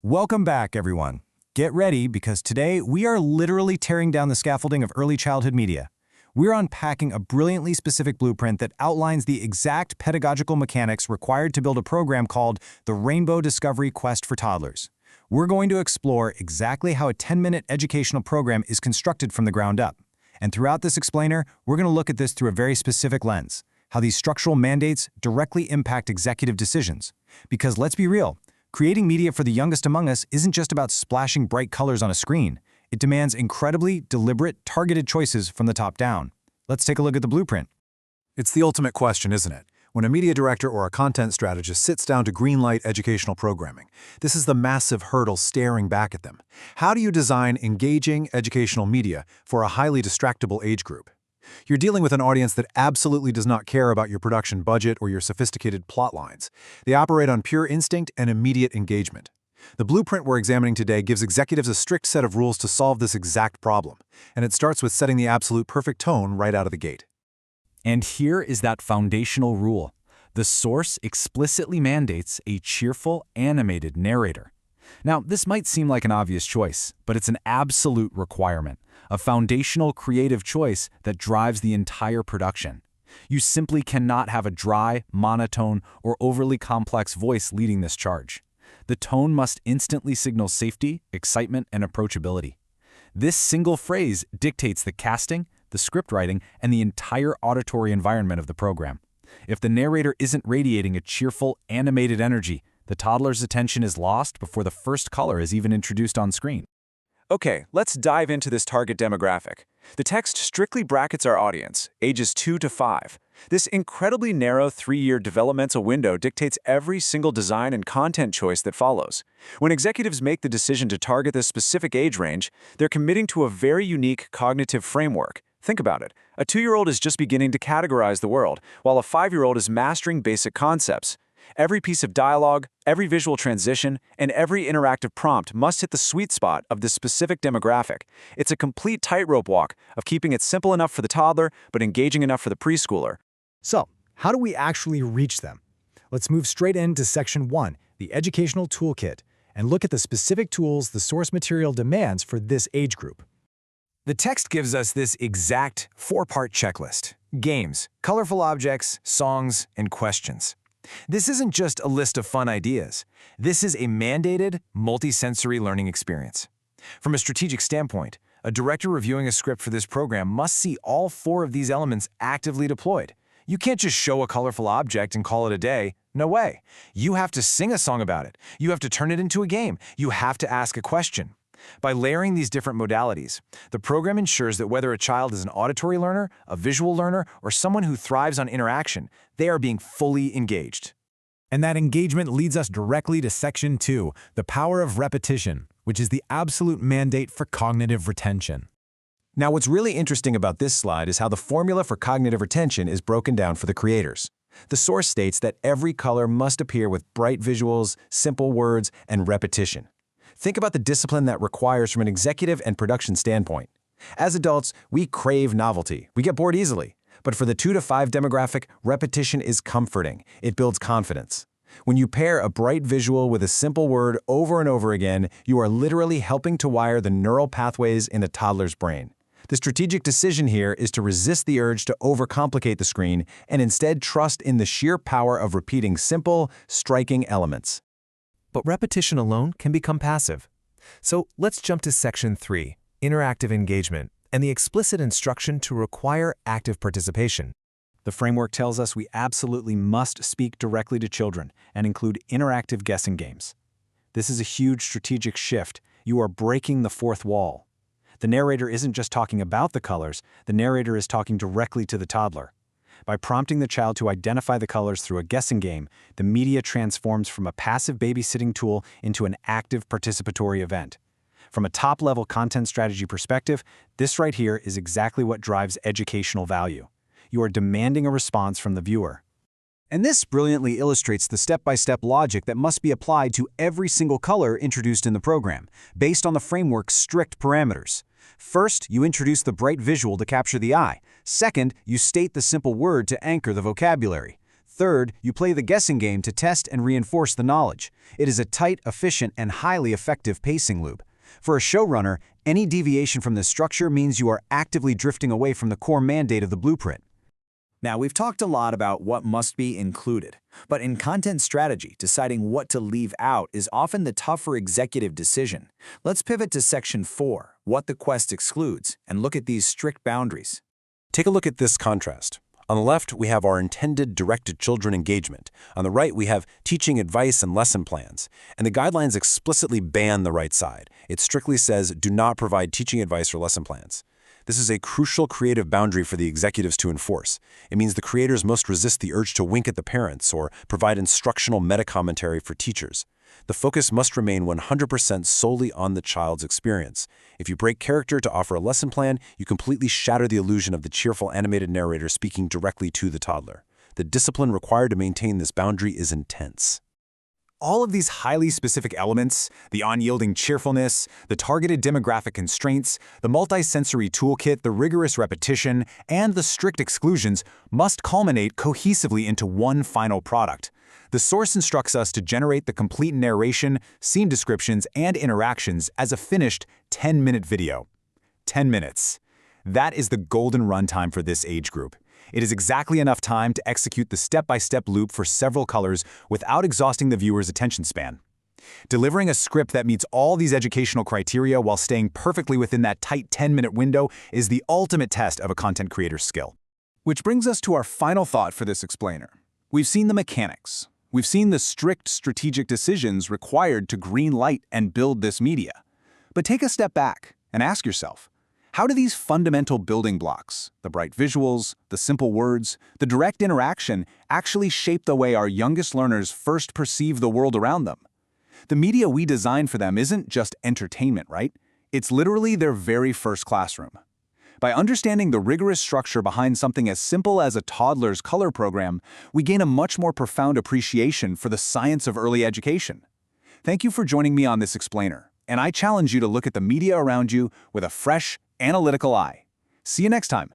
Welcome back, everyone. Get ready because today we are literally tearing down the scaffolding of early childhood media. We're unpacking a brilliantly specific blueprint that outlines the exact pedagogical mechanics required to build a program called the Rainbow Discovery Quest for Toddlers. We're going to explore exactly how a 10-minute educational program is constructed from the ground up. And throughout this explainer, we're going to look at this through a very specific lens, how these structural mandates directly impact executive decisions. Because let's be real, creating media for the youngest among us isn't just about splashing bright colors on a screen. It demands incredibly deliberate, targeted choices from the top down. Let's take a look at the blueprint. It's the ultimate question, isn't it? When a media director or a content strategist sits down to greenlight educational programming, this is the massive hurdle staring back at them. How do you design engaging educational media for a highly distractible age group? You're dealing with an audience that absolutely does not care about your production budget or your sophisticated plot lines. They operate on pure instinct and immediate engagement. The blueprint we're examining today gives executives a strict set of rules to solve this exact problem, and it starts with setting the absolute perfect tone right out of the gate. And here is that foundational rule. The source explicitly mandates a cheerful, animated narrator. Now, this might seem like an obvious choice, but it's an absolute requirement, a foundational creative choice that drives the entire production. You simply cannot have a dry, monotone, or overly complex voice leading this charge. The tone must instantly signal safety, excitement, and approachability. This single phrase dictates the casting, the script writing, and the entire auditory environment of the program. If the narrator isn't radiating a cheerful, animated energy, the toddler's attention is lost before the first color is even introduced on screen. Okay, let's dive into this target demographic. The text strictly brackets our audience, ages 2 to 5. This incredibly narrow 3-year developmental window dictates every single design and content choice that follows. When executives make the decision to target this specific age range, they're committing to a very unique cognitive framework. Think about it. A 2-year-old is just beginning to categorize the world, while a 5-year-old is mastering basic concepts. Every piece of dialogue, every visual transition, and every interactive prompt must hit the sweet spot of this specific demographic. It's a complete tightrope walk of keeping it simple enough for the toddler, but engaging enough for the preschooler. So, how do we actually reach them? Let's move straight into Section 1, the Educational Toolkit, and look at the specific tools the source material demands for this age group. The text gives us this exact 4-part checklist: games, colorful objects, songs, and questions. This isn't just a list of fun ideas. This is a mandated, multi-sensory learning experience. From a strategic standpoint, a director reviewing a script for this program must see all 4 of these elements actively deployed. You can't just show a colorful object and call it a day. No way. You have to sing a song about it. You have to turn it into a game. You have to ask a question. By layering these different modalities, the program ensures that whether a child is an auditory learner, a visual learner, or someone who thrives on interaction, they are being fully engaged. And that engagement leads us directly to Section 2, the power of repetition, which is the absolute mandate for cognitive retention. Now, what's really interesting about this slide is how the formula for cognitive retention is broken down for the creators. The source states that every color must appear with bright visuals, simple words, and repetition. Think about the discipline that requires from an executive and production standpoint. As adults, we crave novelty. We get bored easily. But for the 2 to 5 demographic, repetition is comforting. It builds confidence. When you pair a bright visual with a simple word over and over again, you are literally helping to wire the neural pathways in a toddler's brain. The strategic decision here is to resist the urge to overcomplicate the screen and instead trust in the sheer power of repeating simple, striking elements. But repetition alone can become passive. So let's jump to Section 3, interactive engagement, and the explicit instruction to require active participation. The framework tells us we absolutely must speak directly to children and include interactive guessing games. This is a huge strategic shift. You are breaking the 4th wall. The narrator isn't just talking about the colors, the narrator is talking directly to the toddler. By prompting the child to identify the colors through a guessing game, the media transforms from a passive babysitting tool into an active participatory event. From a top-level content strategy perspective, this right here is exactly what drives educational value. You are demanding a response from the viewer. And this brilliantly illustrates the step-by-step logic that must be applied to every single color introduced in the program, based on the framework's strict parameters. First, you introduce the bright visual to capture the eye. Second, you state the simple word to anchor the vocabulary. Third, you play the guessing game to test and reinforce the knowledge. It is a tight, efficient, and highly effective pacing loop. For a showrunner, any deviation from this structure means you are actively drifting away from the core mandate of the blueprint. Now, we've talked a lot about what must be included, but in content strategy, deciding what to leave out is often the tougher executive decision. Let's pivot to Section 4, what the quest excludes, and look at these strict boundaries. Take a look at this contrast. On the left, we have our intended direct-to-children engagement. On the right, we have teaching advice and lesson plans. And the guidelines explicitly ban the right side. It strictly says, do not provide teaching advice or lesson plans. This is a crucial creative boundary for the executives to enforce. It means the creators must resist the urge to wink at the parents or provide instructional meta-commentary for teachers. The focus must remain 100% solely on the child's experience. If you break character to offer a lesson plan, you completely shatter the illusion of the cheerful animated narrator speaking directly to the toddler. The discipline required to maintain this boundary is intense. All of these highly specific elements, the unyielding cheerfulness, the targeted demographic constraints, the multisensory toolkit, the rigorous repetition, and the strict exclusions must culminate cohesively into one final product. The source instructs us to generate the complete narration, scene descriptions, and interactions as a finished 10-minute video. 10 minutes. That is the golden runtime for this age group. It is exactly enough time to execute the step-by-step loop for several colors without exhausting the viewer's attention span. Delivering a script that meets all these educational criteria while staying perfectly within that tight 10-minute window is the ultimate test of a content creator's skill. Which brings us to our final thought for this explainer. We've seen the mechanics. We've seen the strict strategic decisions required to green light and build this media. But take a step back and ask yourself, how do these fundamental building blocks, the bright visuals, the simple words, the direct interaction, actually shape the way our youngest learners first perceive the world around them? The media we design for them isn't just entertainment, right? It's literally their very first classroom. By understanding the rigorous structure behind something as simple as a toddler's color program, we gain a much more profound appreciation for the science of early education. Thank you for joining me on this explainer, and I challenge you to look at the media around you with a fresh, analytical eye. See you next time.